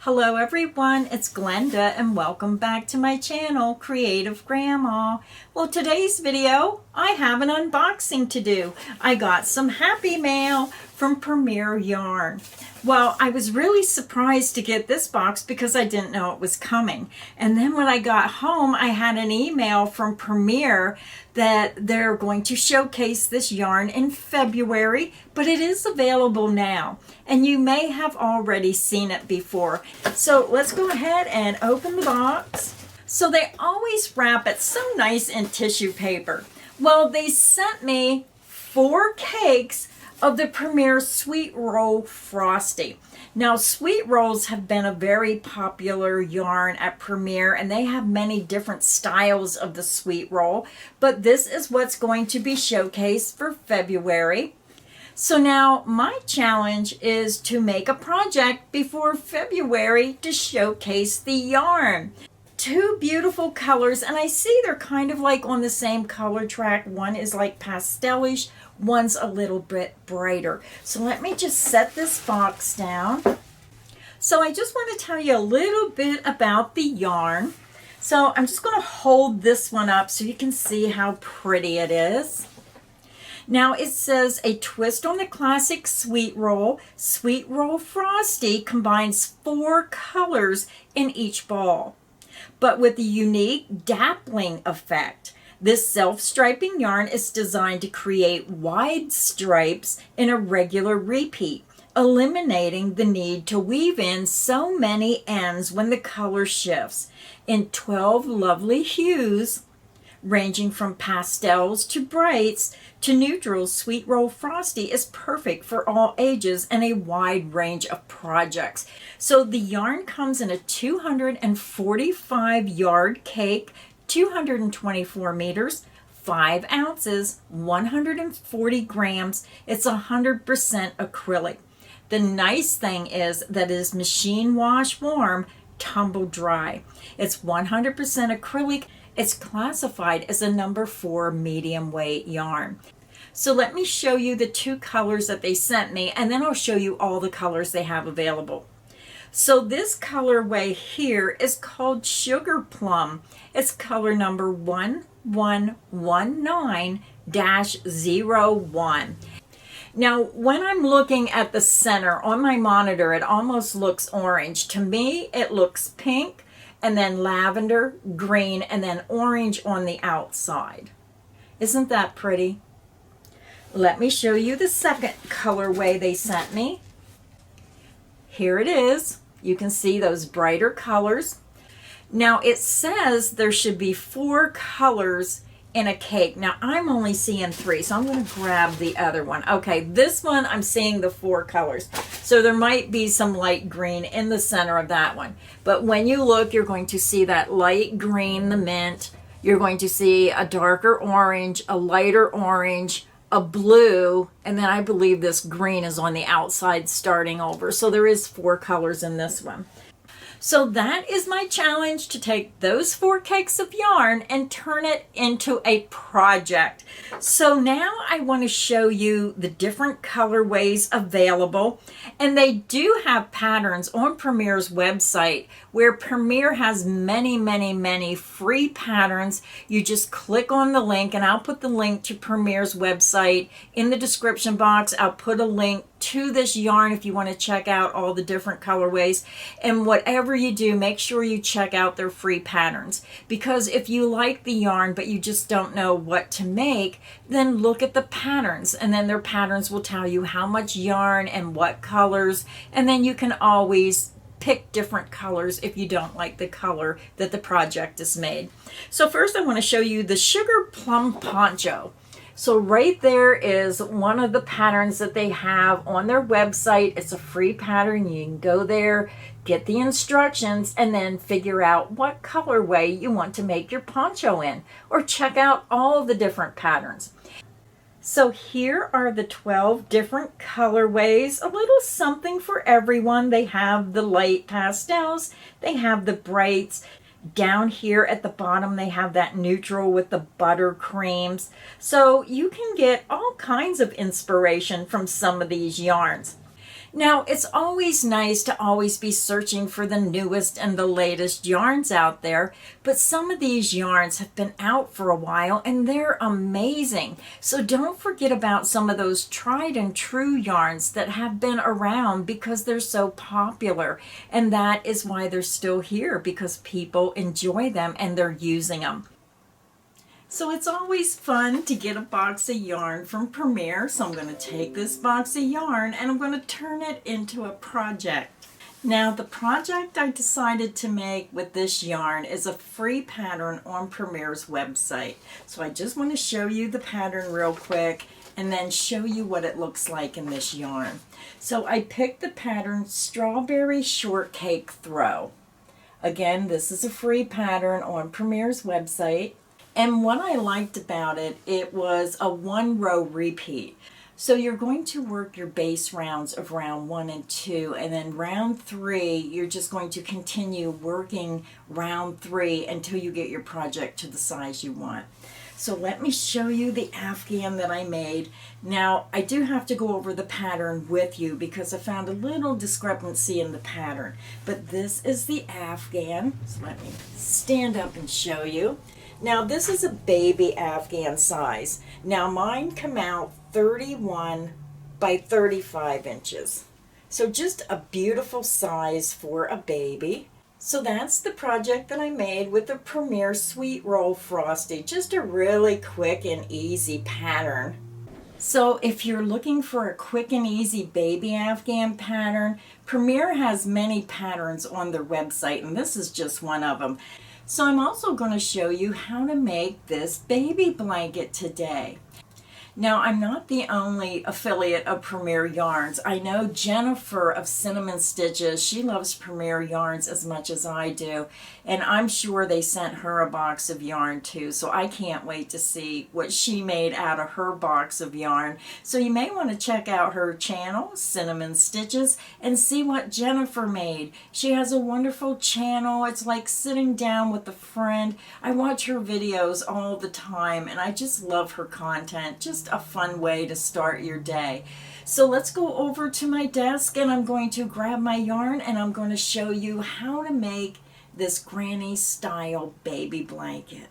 Hello everyone, it's Glenda and welcome back to my channel, Creative Grandma. Well, today's video, I have an unboxing to do. I got some happy mail from Premier Yarn. Well, I was really surprised to get this box because I didn't know it was coming. And then when I got home, I had an email from Premier that they're going to showcase this yarn in February, but it is available now. And you may have already seen it before. So let's go ahead and open the box. So they always wrap it so nice in tissue paper. Well, they sent me 4 cakes of the Premier Sweet Roll Frosty. Now, sweet rolls have been a very popular yarn at Premier, and they have many different styles of the sweet roll, but this is what's going to be showcased for February. So now my challenge is to make a project before February to showcase the yarn. 2 beautiful colors, and I see they're kind of like on the same color track. One is like pastelish, one's a little bit brighter. So let me just set this box down. So I just want to tell you a little bit about the yarn. So I'm just going to hold this one up so you can see how pretty it is. Now it says a twist on the classic sweet roll. Sweet Roll Frosty combines 4 colors in each ball, but with a unique dappling effect. This self-striping yarn is designed to create wide stripes in a regular repeat, eliminating the need to weave in so many ends when the color shifts. In 12 lovely hues, ranging from pastels to brights to neutrals, Sweet Roll Frosty is perfect for all ages and a wide range of projects. So the yarn comes in a 245 yard cake, 224 meters, 5 ounces, 140 grams. It's 100% acrylic. The nice thing is that it is machine wash warm, tumble dry. It's 100% acrylic. It's classified as a number 4 medium weight yarn. So let me show you the 2 colors that they sent me, and then I'll show you all the colors they have available. So this colorway here is called Sugar Plum. It's color number 1119-01. Now, when I'm looking at the center on my monitor, it almost looks orange. To me, it looks pink, and then lavender, green, and then orange on the outside. Isn't that pretty? Let me show you the second colorway they sent me. Here it is. You can see those brighter colors. Now it says there should be 4 colors in a cake. Now I'm only seeing 3, so I'm going to grab the other one. Okay, this one I'm seeing the 4 colors. So there might be some light green in the center of that one. But when you look, you're going to see that light green, the mint. You're going to see a darker orange, a lighter orange, a blue, and then I believe this green is on the outside starting over. So there is 4 colors in this one. So that is my challenge, to take those 4 cakes of yarn and turn it into a project. So now I want to show you the different colorways available, and they do have patterns on Premier's website where Premier has many free patterns. You just click on the link, and I'll put the link to Premier's website in the description box. I'll put a link to this yarn if you want to check out all the different colorways. And whatever you do, make sure you check out their free patterns, because if you like the yarn but you just don't know what to make, then look at the patterns, and then their patterns will tell you how much yarn and what colors, and then you can always pick different colors if you don't like the color that the project is made. So first I want to show you the Sugar Plum Poncho. So right there is one of the patterns that they have on their website. It's a free pattern. You can go there, get the instructions, and then figure out what colorway you want to make your poncho in, or check out all of the different patterns. So here are the 12 different colorways, a little something for everyone. They have the light pastels, they have the brights. Down here at the bottom, they have that neutral with the buttercreams. So you can get all kinds of inspiration from some of these yarns. Now, it's always nice to always be searching for the newest and the latest yarns out there, but some of these yarns have been out for a while and they're amazing. So don't forget about some of those tried and true yarns that have been around because they're so popular. And that is why they're still here, because people enjoy them and they're using them. So it's always fun to get a box of yarn from Premier. So I'm going to take this box of yarn and I'm going to turn it into a project. Now the project I decided to make with this yarn is a free pattern on Premier's website. So I just want to show you the pattern real quick and then show you what it looks like in this yarn. So I picked the pattern Strawberry Shortcake Throw. Again, this is a free pattern on Premier's website. And what I liked about it, it was a 1-row repeat. So you're going to work your base rounds of round 1 and 2, and then round 3, you're just going to continue working round 3 until you get your project to the size you want. So let me show you the Afghan that I made. Now, I do have to go over the pattern with you because I found a little discrepancy in the pattern. But this is the Afghan. So let me stand up and show you. Now this is a baby Afghan size. Now mine come out 31 by 35 inches. So just a beautiful size for a baby. So that's the project that I made with the Premier Sweet Roll Frosty. Just a really quick and easy pattern. So if you're looking for a quick and easy baby Afghan pattern, Premier has many patterns on their website, and this is just one of them. So I'm also going to show you how to make this baby blanket today. Now, I'm not the only affiliate of Premier Yarns. I know Jennifer of Cinnamon Stitches, she loves Premier Yarns as much as I do, and I'm sure they sent her a box of yarn too, so I can't wait to see what she made out of her box of yarn. So you may want to check out her channel, Cinnamon Stitches, and see what Jennifer made. She has a wonderful channel. It's like sitting down with a friend. I watch her videos all the time, and I just love her content. Just a fun way to start your day. So let's go over to my desk and I'm going to grab my yarn and I'm going to show you how to make this granny style baby blanket.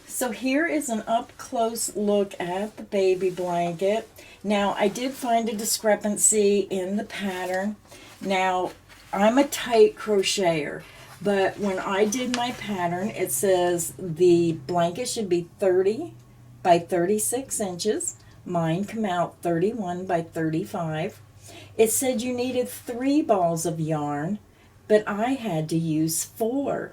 So here is an up close look at the baby blanket. Now I did find a discrepancy in the pattern. Now I'm a tight crocheter, but when I did my pattern it says the blanket should be 30 by 36 inches. Mine come out 31 by 35. It said you needed 3 balls of yarn, but I had to use 4.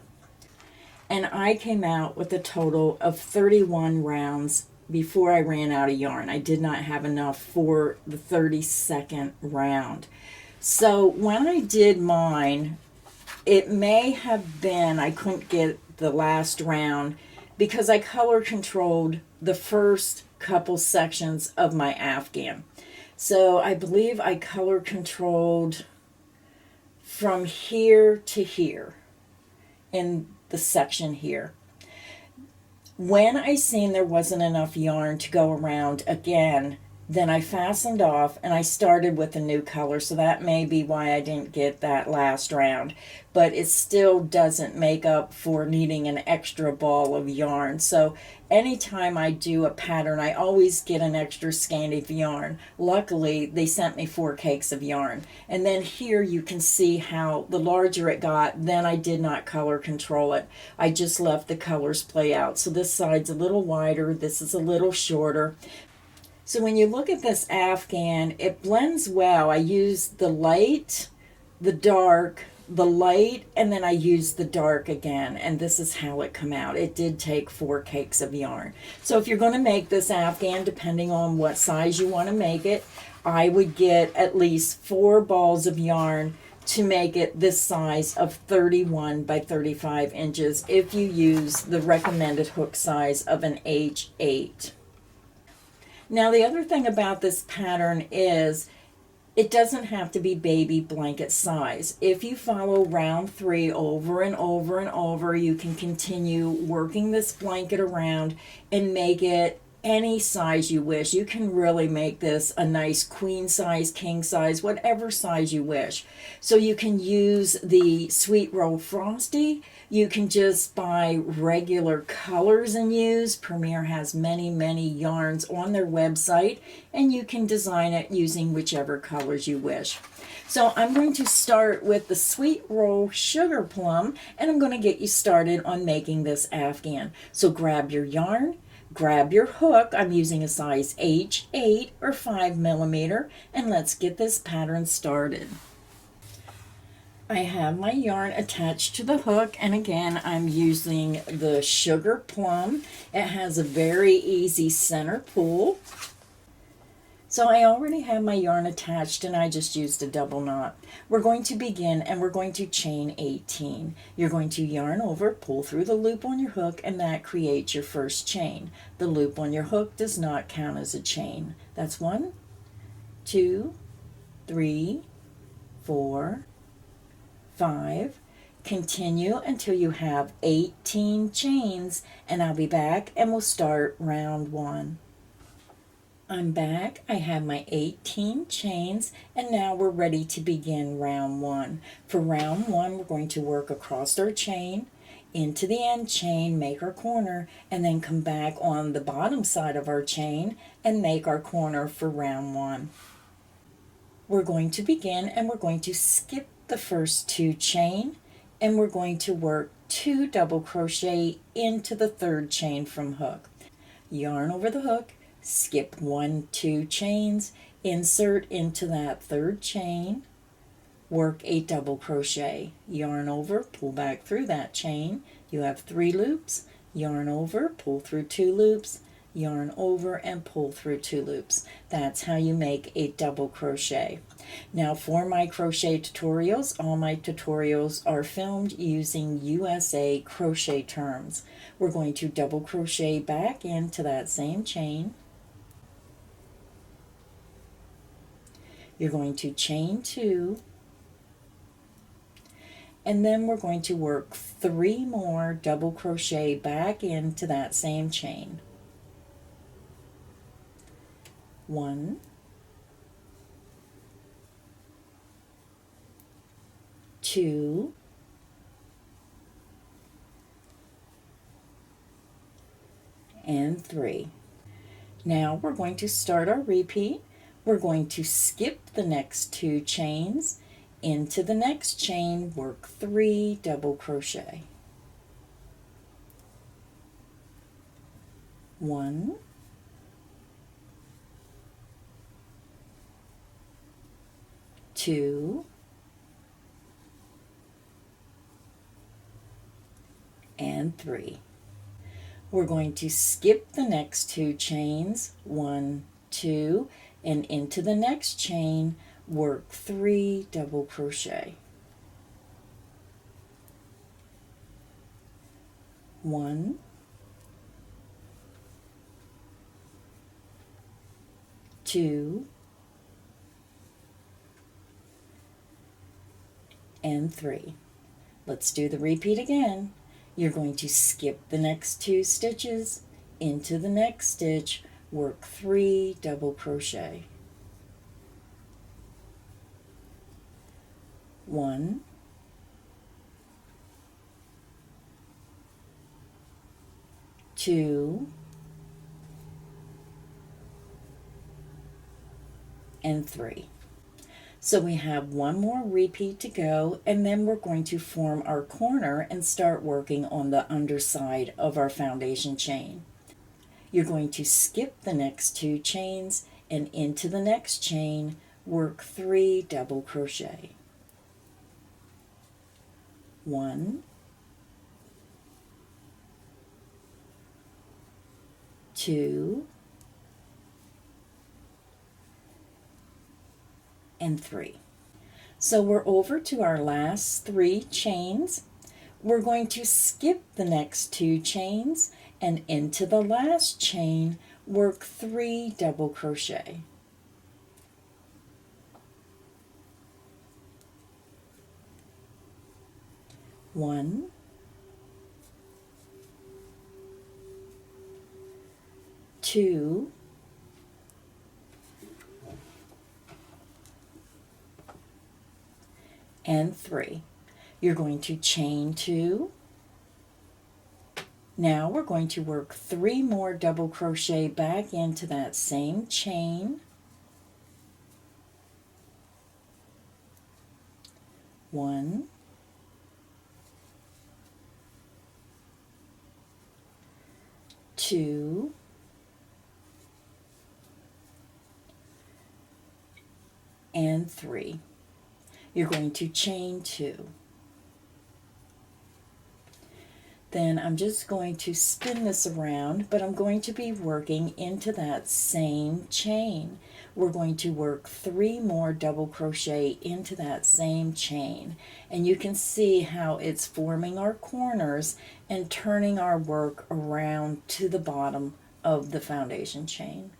And I came out with a total of 31 rounds before I ran out of yarn. I did not have enough for the 32nd round. So when I did mine, it may have been I couldn't get the last round because I color controlled the first couple sections of my Afghan. So I believe I color controlled from here to here in the section here. When I seen there wasn't enough yarn to go around again, then I fastened off and I started with a new color. So that may be why I didn't get that last round. But it still doesn't make up for needing an extra ball of yarn. So anytime I do a pattern, I always get an extra skein of yarn. Luckily, they sent me 4 cakes of yarn. And then here you can see how the larger it got, then I did not color control it. I just left the colors play out. So this side's a little wider, this is a little shorter. So when you look at this Afghan, it blends well. I used the light, the dark, the light, and then I used the dark again, and this is how it come out. It did take 4 cakes of yarn. So if you're going to make this Afghan, depending on what size you want to make it, I would get at least 4 balls of yarn to make it this size of 31 by 35 inches if you use the recommended hook size of an H8. Now the other thing about this pattern is it doesn't have to be baby blanket size. If you follow round 3 over and over and over, you can continue working this blanket around and make it any size you wish. You can really make this a nice queen size, king size, whatever size you wish. So you can use the Sweet Roll Frosty. You can just buy regular colors and use. Premier has many, many yarns on their website, and you can design it using whichever colors you wish. So I'm going to start with the Sweet Roll Sugar Plum, and I'm going to get you started on making this Afghan. So grab your yarn, grab your hook. I'm using a size H8 or 5mm, and let's get this pattern started. I have my yarn attached to the hook, and again I'm using the Sugar Plum. It has a very easy center pull. So I already have my yarn attached, and I just used a double knot. We're going to begin, and we're going to chain 18. You're going to yarn over, pull through the loop on your hook, and that creates your first chain. The loop on your hook does not count as a chain. That's 1, 2, 3, 4, 5. Continue until you have 18 chains, and I'll be back and we'll start round 1. I'm back. I have my 18 chains, and now we're ready to begin round 1. For round 1, we're going to work across our chain, into the end chain, make our corner, and then come back on the bottom side of our chain and make our corner for round 1. We're going to begin, and we're going to skip the first 2 chain, and we're going to work 2 double crochet into the 3rd chain from hook. Yarn over the hook, skip 1, 2 chains, insert into that 3rd chain, work a double crochet, yarn over, pull back through that chain. You have 3 loops, yarn over, pull through 2 loops, yarn over, and pull through 2 loops. That's how you make a double crochet. Now for my crochet tutorials, all my tutorials are filmed using USA crochet terms. We're going to double crochet back into that same chain. You're going to chain 2, and then we're going to work 3 more double crochet back into that same chain. 1, 2, and 3. Now we're going to start our repeat. We're going to skip the next 2 chains, into the next chain, work 3 double crochet. 1, 2, and 3. We're going to skip the next 2 chains, 1, 2, and into the next chain, work 3 double crochet. 1, 2, and 3. Let's do the repeat again. You're going to skip the next 2 stitches, into the next stitch, work 3 double crochet. 1, 2, and 3. So we have 1 more repeat to go, and then we're going to form our corner and start working on the underside of our foundation chain. You're going to skip the next 2 chains, and into the next chain, work 3 double crochet. 1, 2, and 3. So we're over to our last 3 chains. We're going to skip the next 2 chains, and into the last chain, work 3 double crochet. 1, 2, and 3. You're going to chain 2. Now we're going to work 3 more double crochet back into that same chain. 1, 2, and 3. You're going to chain 2. Then I'm just going to spin this around, but I'm going to be working into that same chain. We're going to work 3 more double crochet into that same chain. And you can see how it's forming our corners and turning our work around to the bottom of the foundation chain.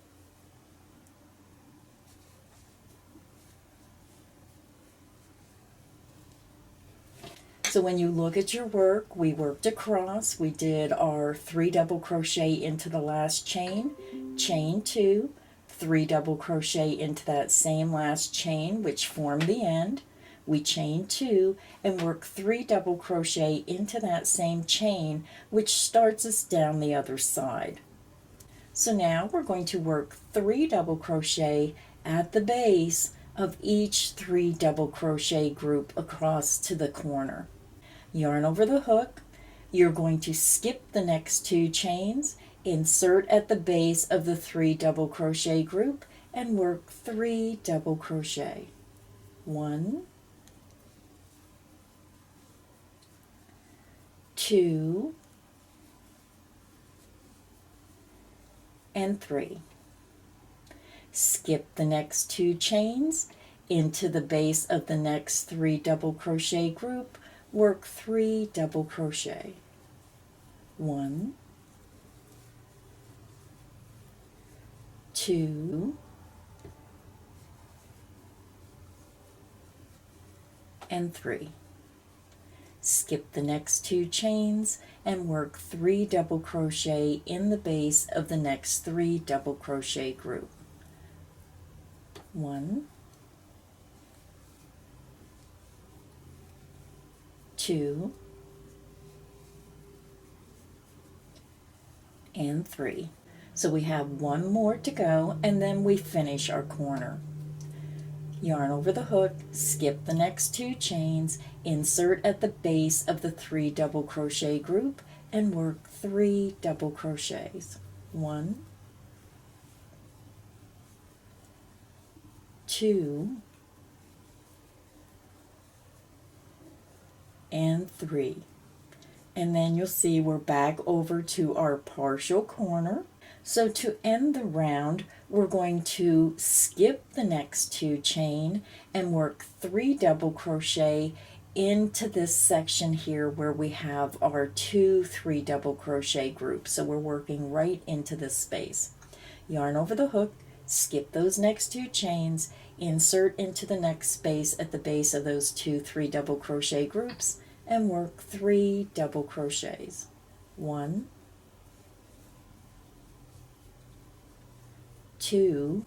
So when you look at your work, we worked across, we did our 3 double crochet into the last chain, chain 2, 3 double crochet into that same last chain which formed the end, we chain 2 and work 3 double crochet into that same chain which starts us down the other side. So now we're going to work 3 double crochet at the base of each 3 double crochet group across to the corner. Yarn over the hook, you're going to skip the next 2 chains, insert at the base of the 3 double crochet group and work 3 double crochet. 1, 2, and 3. Skip the next 2 chains into the base of the next 3 double crochet group, work 3 double crochet. 1, 2, and 3. Skip the next 2 chains and work 3 double crochet in the base of the next 3 double crochet group. 1, 2, and 3. So we have 1 more to go and then we finish our corner. Yarn over the hook, skip the next 2 chains, insert at the base of the 3 double crochet group and work 3 double crochets. 1, 2, and 3. And then you'll see we're back over to our partial corner. So to end the round, we're going to skip the next 2 chain and work 3 double crochet into this section here where we have our 2 3 double crochet groups. So we're working right into this space. Yarn over the hook, skip those next 2 chains, insert into the next space at the base of those 2 3 double crochet groups and work 3 double crochets. 1, 2,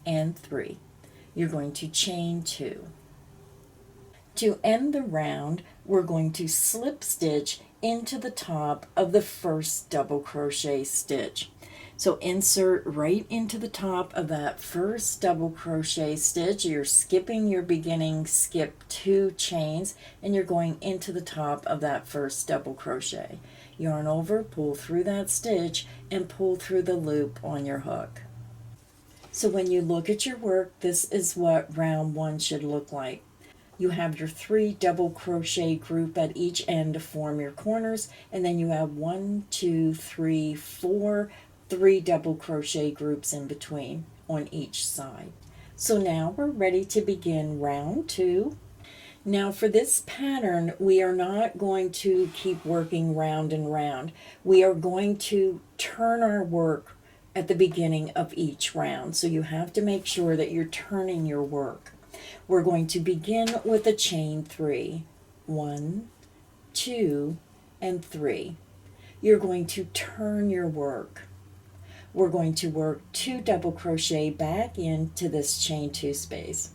and 3. You're going to chain 2. To end the round, we're going to slip stitch into the top of the first double crochet stitch. So insert right into the top of that first double crochet stitch. You're skipping your beginning skip 2 chains and you're going into the top of that first double crochet. Yarn over, pull through that stitch and pull through the loop on your hook. So when you look at your work, this is what round 1 should look like. You have your 3 double crochet group at each end to form your corners, and then you have 1, 2, 3, 4, 3 double crochet groups in between on each side. So now we're ready to begin round 2. Now for this pattern, we are not going to keep working round and round. We are going to turn our work at the beginning of each round. So you have to make sure that you're turning your work. We're going to begin with a chain 3. 1, 2, and 3. You're going to turn your work. We're going to work 2 double crochet back into this chain 2 space.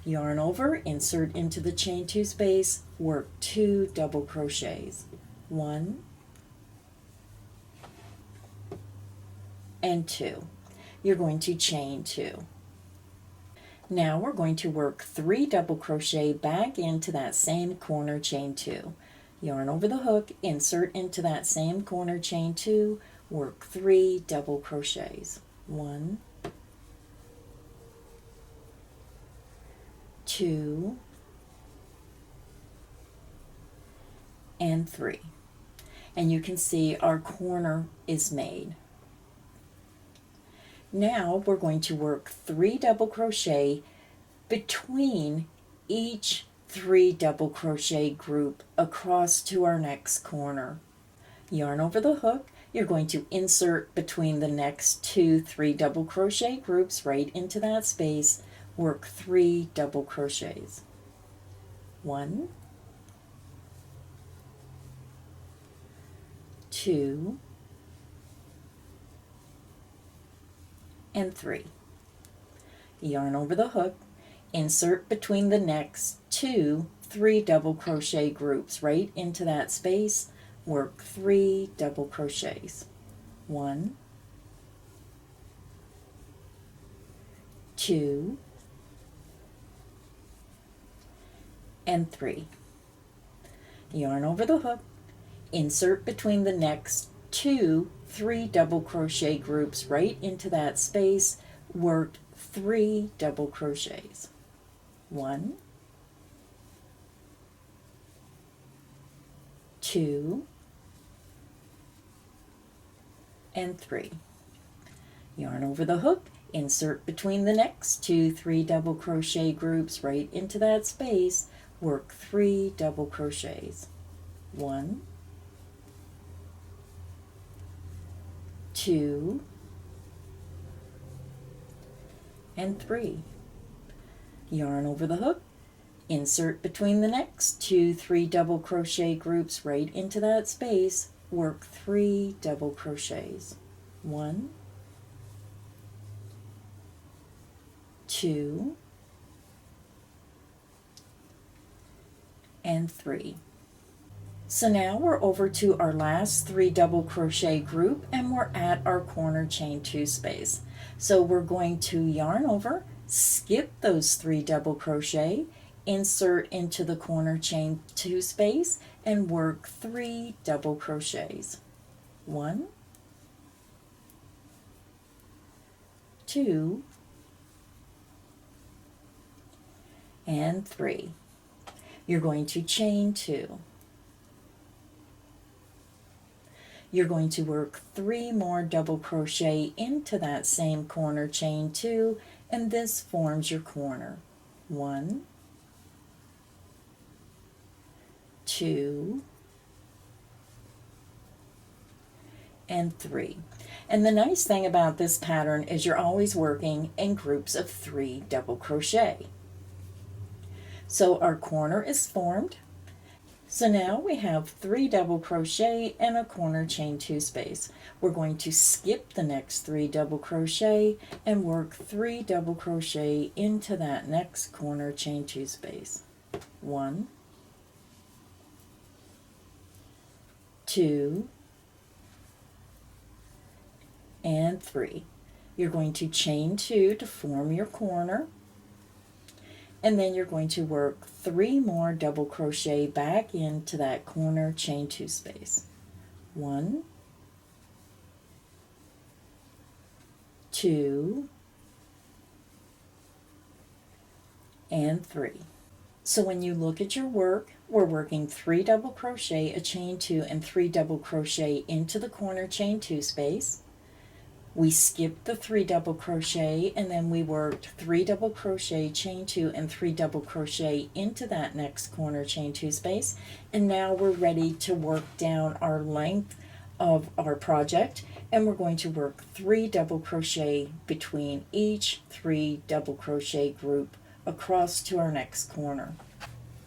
Yarn over, insert into the chain 2 space, work 2 double crochets. 1 and 2. You're going to chain 2. Now we're going to work 3 double crochet back into that same corner chain 2. Yarn over the hook, insert into that same corner chain 2, work 3 double crochets. 1, 2, and 3. And you can see our corner is made. Now we're going to work 3 double crochet between each 3 double crochet group across to our next corner. Yarn over the hook, you're going to insert between the next 2 3 double crochet groups right into that space, work 3 double crochets. 1, 2, and 3. Yarn over the hook, insert between the next 2 3 double crochet groups right into that space, work 3 double crochets. 1, 2, and 3. Yarn over the hook, insert between the next 2 3 double crochet groups right into that space, work 3 double crochets. 1, 2, and 3. Yarn over the hook, insert between the next 2 3 double crochet groups right into that space, work 3 double crochets. 1, 2, and 3. Yarn over the hook, insert between the next 2 3 double crochet groups right into that space, work 3 double crochets. 1, 2, and 3. So now we're over to our last 3 double crochet group and we're at our corner chain 2 space. So we're going to yarn over, skip those 3 double crochet, insert into the corner chain 2 space and work 3 double crochets. 1, 2, and 3. You're going to chain 2. You're going to work 3 more double crochet into that same corner chain 2, and this forms your corner. 1, 2, and 3. And the nice thing about this pattern is you're always working in groups of 3 double crochet. So our corner is formed. So now we have 3 double crochet and a corner chain 2 space. We're going to skip the next 3 double crochet and work 3 double crochet into that next corner chain 2 space. 1, 2, and 3. You're going to chain 2 to form your corner. And then you're going to work 3 more double crochet back into that corner chain 2 space. 1, 2, and 3. So when you look at your work, we're working 3 double crochet, a chain 2, and 3 double crochet into the corner chain 2 space. We skipped the 3 double crochet and then we worked 3 double crochet, chain 2, and 3 double crochet into that next corner chain 2 space. And now we're ready to work down our length of our project, and we're going to work 3 double crochet between each 3 double crochet group across to our next corner.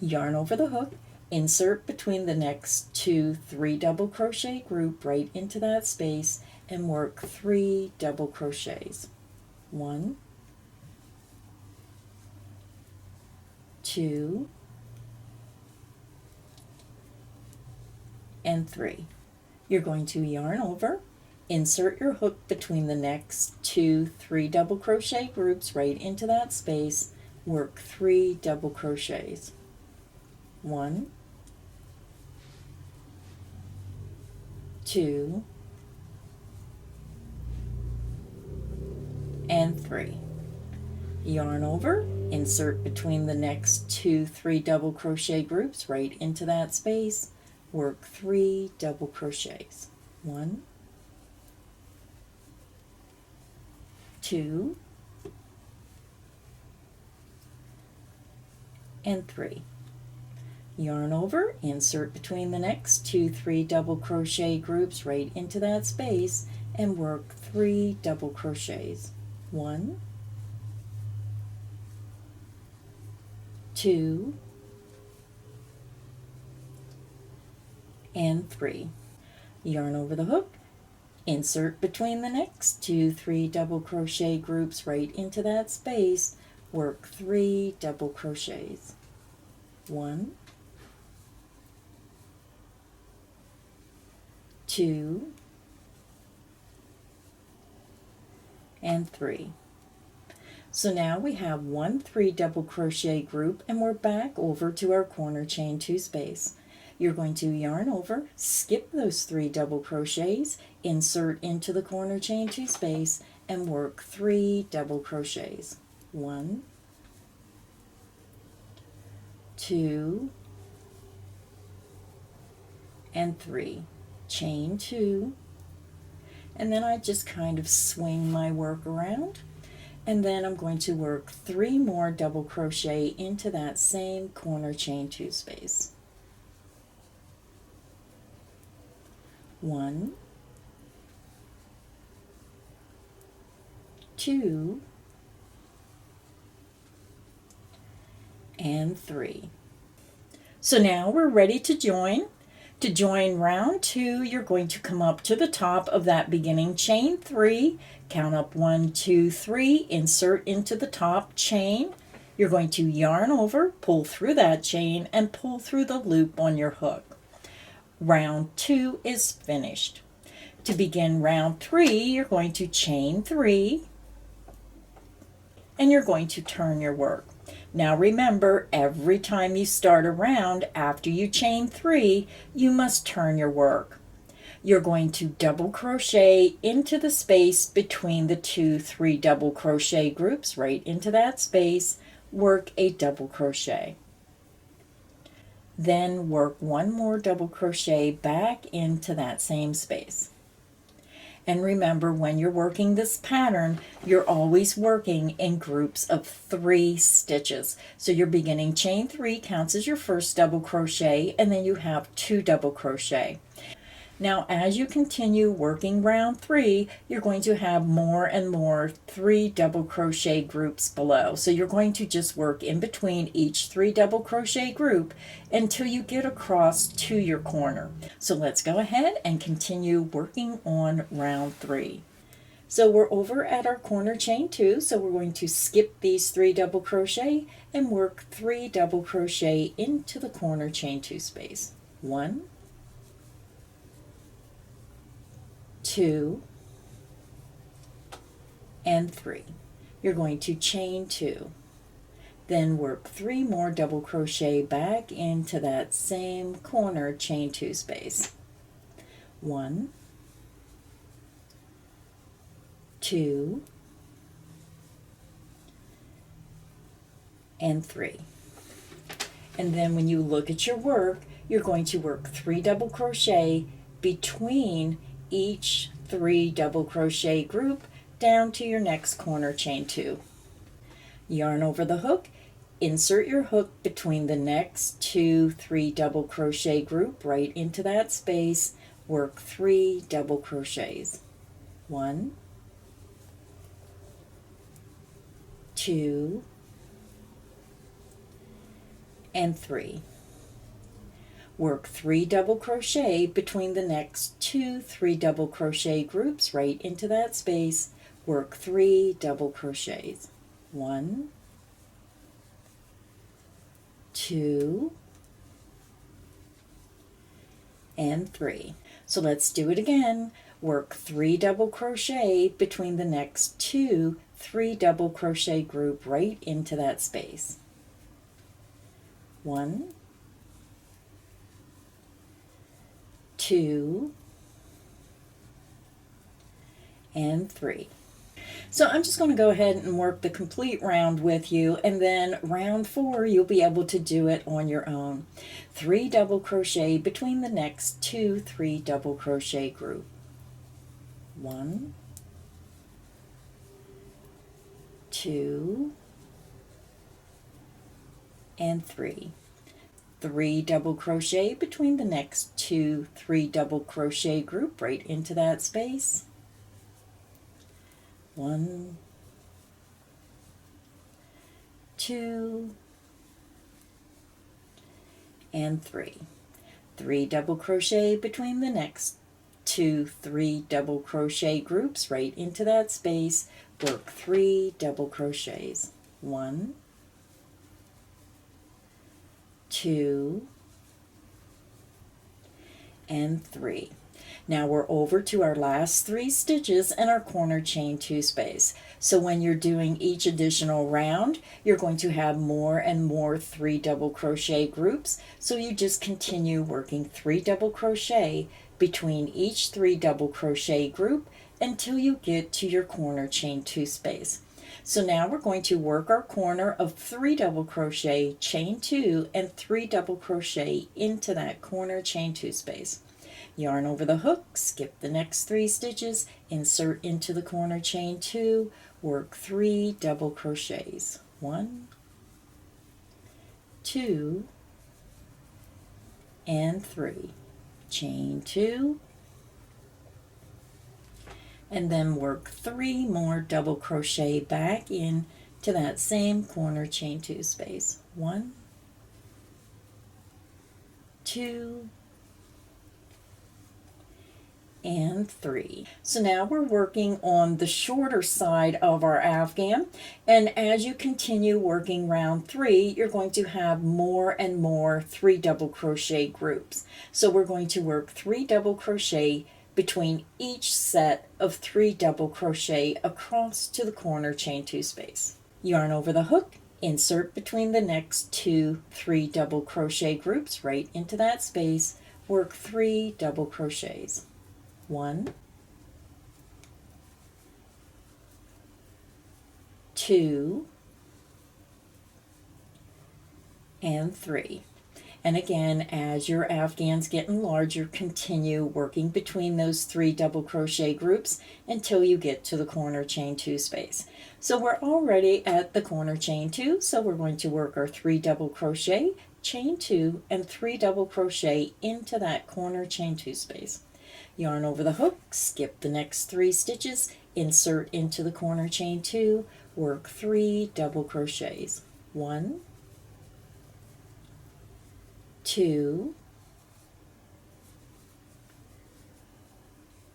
Yarn over the hook, insert between the next 2 3 double crochet group right into that space and work 3 double crochets. 1, 2, and 3. You're going to yarn over, insert your hook between the next 2 3 double crochet groups right into that space, work 3 double crochets. 1, 2, and 3. Yarn over, insert between the next 2 3 double crochet groups right into that space, work 3 double crochets. 1, 2, and 3. Yarn over, insert between the next 2 3 double crochet groups right into that space and work 3 double crochets. 1, 2, and 3. Yarn over the hook, insert between the next 2 3 double crochet groups right into that space, work 3 double crochets. 1, 2, and 3. So now we have 1 3 double crochet group and we're back over to our corner chain 2 space. You're going to yarn over, skip those 3 double crochets, insert into the corner chain 2 space and work 3 double crochets. 1, 2, and 3. Chain 2, and then I just kind of swing my work around, and then I'm going to work 3 more double crochet into that same corner chain 2 space. 1, 2, and 3. So now we're ready to join. To join round 2, you're going to come up to the top of that beginning chain 3, count up 1, 2, 3, insert into the top chain. You're going to yarn over, pull through that chain, and pull through the loop on your hook. Round 2 is finished. To begin round 3, you're going to chain 3, and you're going to turn your work. Now remember, every time you start a round after you chain 3, you must turn your work. You're going to double crochet into the space between the 2 3 double crochet groups right into that space, work a double crochet. Then work 1 more double crochet back into that same space. And remember, when you're working this pattern, you're always working in groups of 3 stitches. So your beginning chain 3 counts as your first double crochet, and then you have 2 double crochet. Now, as you continue working round 3, you're going to have more and more 3 double crochet groups below. So you're going to just work in between each 3 double crochet group until you get across to your corner. So let's go ahead and continue working on round 3. So we're over at our corner chain 2, so we're going to skip these 3 double crochet and work 3 double crochet into the corner chain 2 space. 1, 2, and 3. You're going to chain 2. Then work 3 more double crochet back into that same corner chain 2 space. 1, 2, and 3. And then when you look at your work, you're going to work 3 double crochet between each 3 double crochet group down to your next corner chain 2. Yarn over the hook, insert your hook between the next 2 3 double crochet group right into that space, work 3 double crochets. 1, 2, and 3. work 3 double crochet between the next 2 3 double crochet groups right into that space, work 3 double crochets. 1, 2, and 3. So let's do it again. Work 3 double crochet between the next 2 3 double crochet group right into that space. 1, 2, and 3. So I'm just going to go ahead and work the complete round with you, and then round 4 you'll be able to do it on your own. 3 double crochet between the next 2 3 double crochet group. 1, 2, and 3. 3 double crochet between the next 2 3 double crochet group right into that space. 1, 2, and 3. 3 double crochet between the next 2 3 double crochet groups right into that space, work 3 double crochets. 1, 2, and 3. Now we're over to our last 3 stitches in our corner chain 2 space. So when you're doing each additional round, you're going to have more and more 3 double crochet groups. So you just continue working 3 double crochet between each 3 double crochet group until you get to your corner chain 2 space. So now we're going to work our corner of 3 double crochet, chain 2, and 3 double crochet into that corner chain 2 space. Yarn over the hook, skip the next 3 stitches, insert into the corner chain 2, work 3 double crochets. 1, 2, and 3. Chain 2, and then work 3 more double crochet back in to that same corner chain 2 space. 1, 2, and 3. So now we're working on the shorter side of our Afghan, and as you continue working round 3, you're going to have more and more 3 double crochet groups. So we're going to work 3 double crochet between each set of 3 double crochet across to the corner chain 2 space. Yarn over the hook, insert between the next 2 3 double crochet groups right into that space, work 3 double crochets. 1, 2, and 3. And again, as your Afghan's getting larger, continue working between those 3 double crochet groups until you get to the corner chain 2 space. So we're already at the corner chain 2, so we're going to work our 3 double crochet, chain 2, and 3 double crochet into that corner chain 2 space. Yarn over the hook, skip the next 3 stitches, insert into the corner chain 2, work 3 double crochets. 1, 2,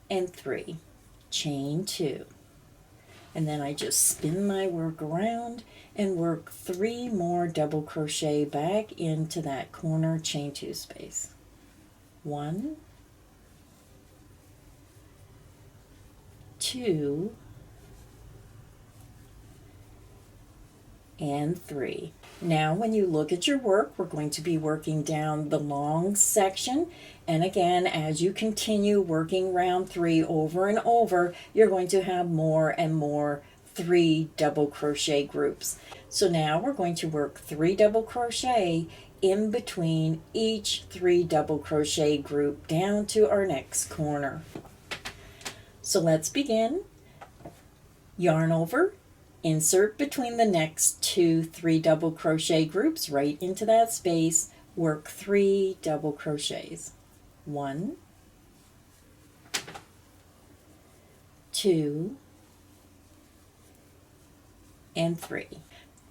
and 3. Chain 2. And then I just spin my work around and work 3 more double crochet back into that corner chain 2 space. 1, 2, and 3. Now when you look at your work, we're going to be working down the long section, and again, as you continue working round 3 over and over, you're going to have more and more 3 double crochet groups. So now we're going to work 3 double crochet in between each 3 double crochet group down to our next corner. So let's begin. Yarn over, insert between the next 2 3 double crochet groups right into that space, work 3 double crochets. 1, 2, and 3.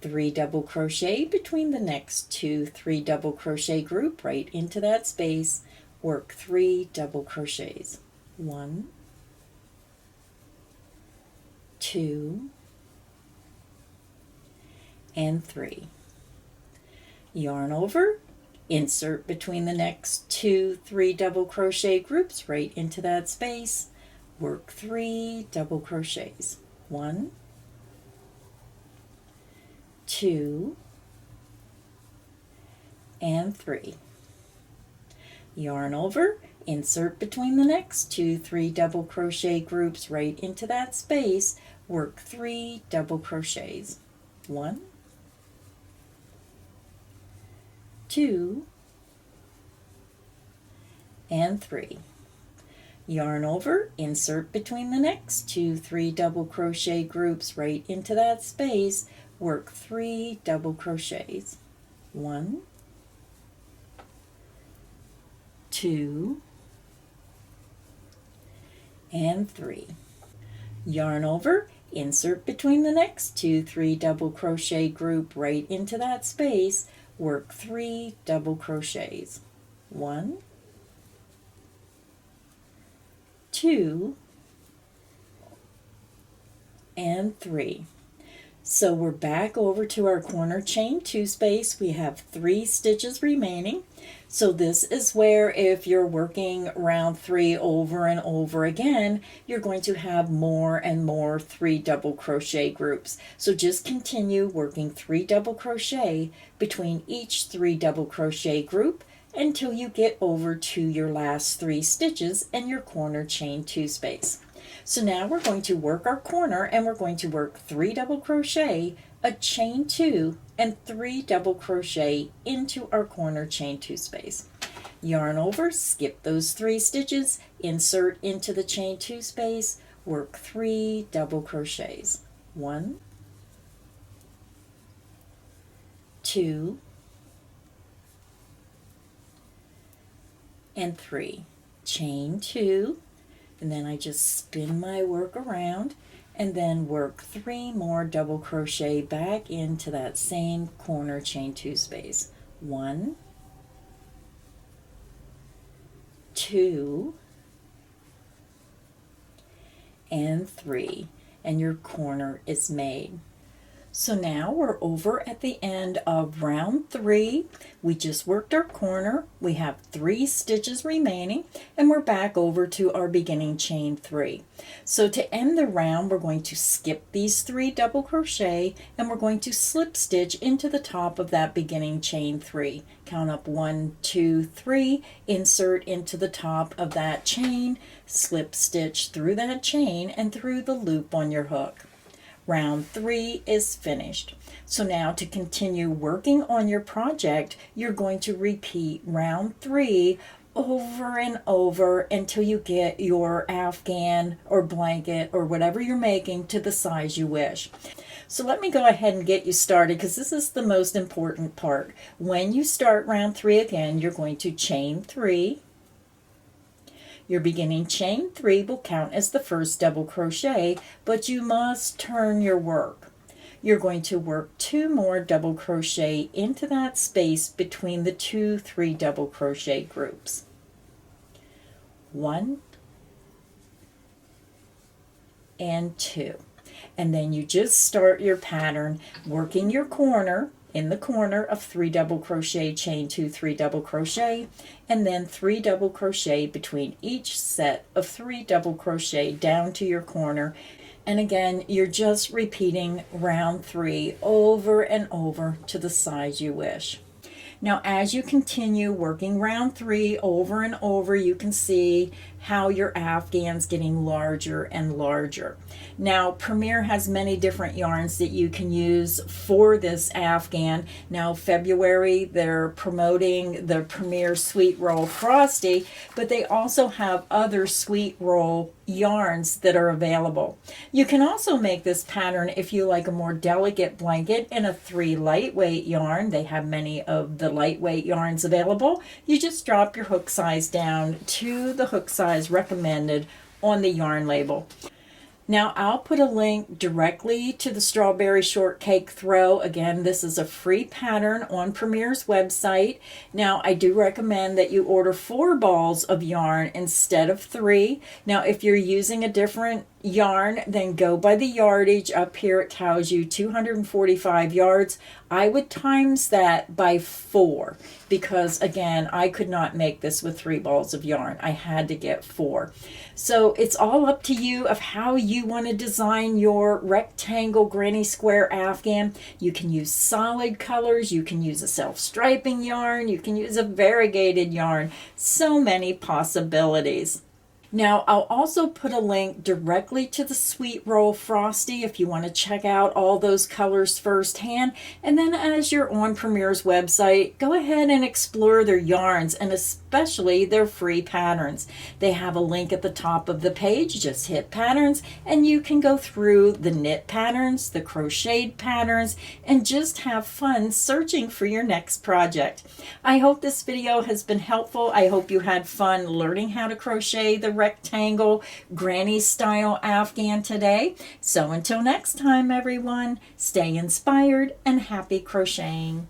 3 double crochet between the next 2 3 double crochet group right into that space, work 3 double crochets. 1, 2, and 3. Yarn over, insert between the next 2 3 double crochet groups right into that space, work 3 double crochets. 1, 2, and 3. Yarn over, insert between the next 2 3 double crochet groups right into that space, work 3 double crochets. 1, 2, and 3. Yarn over, insert between the next 2 3 double crochet groups right into that space, work 3 double crochets. 1, 2, and 3. Yarn over, insert between the next 2 3 double crochet group right into that space, work 3 double crochets. 1, 2, and 3. So we're back over to our corner chain 2 space. We have 3 stitches remaining. So this is where, if you're working round 3 over and over again, you're going to have more and more 3 double crochet groups. So just continue working 3 double crochet between each 3 double crochet group until you get over to your last 3 stitches in your corner chain 2 space. So now we're going to work our corner, and we're going to work 3 double crochet, a chain 2, and 3 double crochet into our corner chain 2 space. Yarn over, skip those 3 stitches, insert into the chain 2 space, work 3 double crochets. 1, 2, and 3. Chain 2, and then I just spin my work around and then work 3 more double crochet back into that same corner chain 2 space. 1, 2, and 3, and your corner is made. So now we're over at the end of round 3. We just worked our corner. We have 3 stitches remaining, and we're back over to our beginning chain 3. So to end the round, we're going to skip these 3 double crochet, and we're going to slip stitch into the top of that beginning chain 3. Count up 1, 2, 3, insert into the top of that chain, slip stitch through that chain and through the loop on your hook. Round 3 is finished. So now to continue working on your project, you're going to repeat round 3 over and over until you get your Afghan or blanket or whatever you're making to the size you wish. So let me go ahead and get you started, because this is the most important part. When you start round 3 again, you're going to chain 3. Your beginning chain 3 will count as the first double crochet, but you must turn your work. You're going to work 2 more double crochet into that space between the 2 3 double crochet groups. 1 and 2. And then you just start your pattern working your corner in the corner of 3 double crochet, chain 2 3 double crochet, and then 3 double crochet between each set of 3 double crochet down to your corner. And again, you're just repeating round 3 over and over to the size you wish. Now, as you continue working round 3 over and over, you can see how your Afghan's getting larger and larger. Now, Premier has many different yarns that you can use for this Afghan. Now, February, they're promoting the Premier Sweet Roll Frosty, but they also have other Sweet Roll yarns that are available. You can also make this pattern if you like a more delicate blanket in a 3 lightweight yarn. They have many of the lightweight yarns available. You just drop your hook size down to the hook size recommended on the yarn label. Now I'll put a link directly to the strawberry shortcake throw. Again, this is a free pattern on Premier's website. Now I do recommend that you order 4 balls of yarn instead of 3. Now if you're using a different yarn, then go by the yardage. Up here it tells you 245 yards. I would times that by 4 because again I could not make this with 3 balls of yarn. I had to get 4. So it's all up to you of how you want to design your rectangle granny square Afghan. You can use solid colors, you can use a self-striping yarn, you can use a variegated yarn. So many possibilities. Now, I'll also put a link directly to the Sweet Roll Frosty if you want to check out all those colors firsthand. And then as you're on Premier's website, go ahead and explore their yarns and especially their free patterns. They have a link at the top of the page. Just hit patterns and you can go through the knit patterns, the crocheted patterns, and just have fun searching for your next project. I hope this video has been helpful. I hope you had fun learning how to crochet the rectangle granny style Afghan today. So until next time, everyone, stay inspired and happy crocheting.